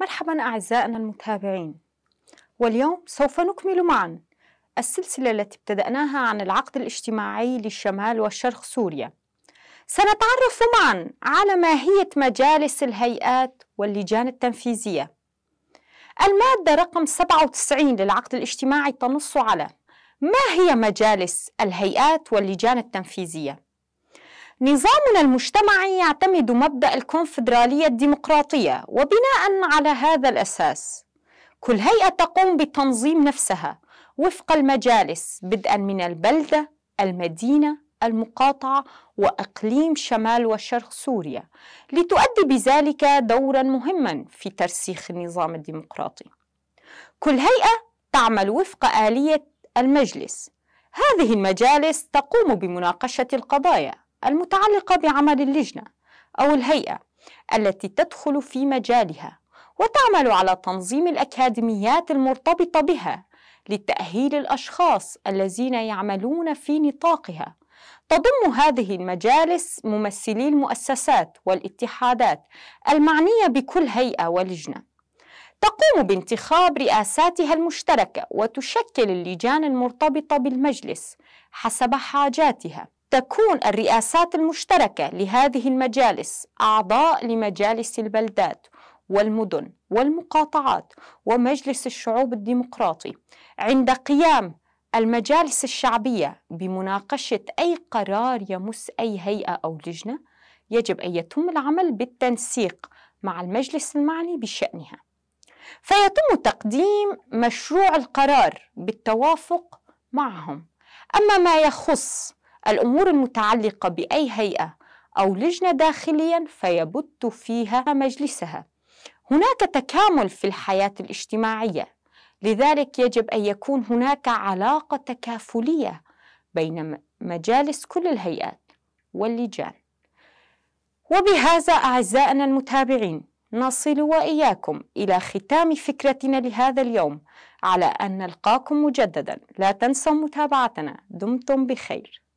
مرحبا أعزائنا المتابعين، واليوم سوف نكمل معا السلسلة التي ابتدأناها عن العقد الاجتماعي للشمال والشرق سوريا. سنتعرف معا على ماهية مجالس الهيئات واللجان التنفيذية. المادة رقم 97 للعقد الاجتماعي تنص على ما هي مجالس الهيئات واللجان التنفيذية. نظامنا المجتمعي يعتمد مبدأ الكونفدرالية الديمقراطية، وبناء على هذا الأساس كل هيئة تقوم بتنظيم نفسها وفق المجالس بدءا من البلدة، المدينة، المقاطعة وإقليم شمال وشرق سوريا، لتؤدي بذلك دورا مهما في ترسيخ النظام الديمقراطي. كل هيئة تعمل وفق آلية المجلس. هذه المجالس تقوم بمناقشة القضايا المتعلقة بعمل اللجنة أو الهيئة التي تدخل في مجالها، وتعمل على تنظيم الأكاديميات المرتبطة بها لتأهيل الأشخاص الذين يعملون في نطاقها. تضم هذه المجالس ممثلي المؤسسات والاتحادات المعنية بكل هيئة ولجنة. تقوم بانتخاب رئاساتها المشتركة، وتشكل اللجان المرتبطة بالمجلس حسب حاجاتها. تكون الرئاسات المشتركة لهذه المجالس أعضاء لمجالس البلدات والمدن والمقاطعات ومجلس الشعوب الديمقراطي. عند قيام المجالس الشعبية بمناقشة أي قرار يمس أي هيئة أو لجنة، يجب أن يتم العمل بالتنسيق مع المجلس المعني بشأنها، فيتم تقديم مشروع القرار بالتوافق معهم. أما ما يخص الأمور المتعلقة بأي هيئة أو لجنة داخليا فيبت فيها مجلسها. هناك تكامل في الحياة الاجتماعية، لذلك يجب أن يكون هناك علاقة تكافلية بين مجالس كل الهيئات واللجان. وبهذا أعزائنا المتابعين نصل وإياكم إلى ختام فكرتنا لهذا اليوم، على أن نلقاكم مجددا. لا تنسوا متابعتنا. دمتم بخير.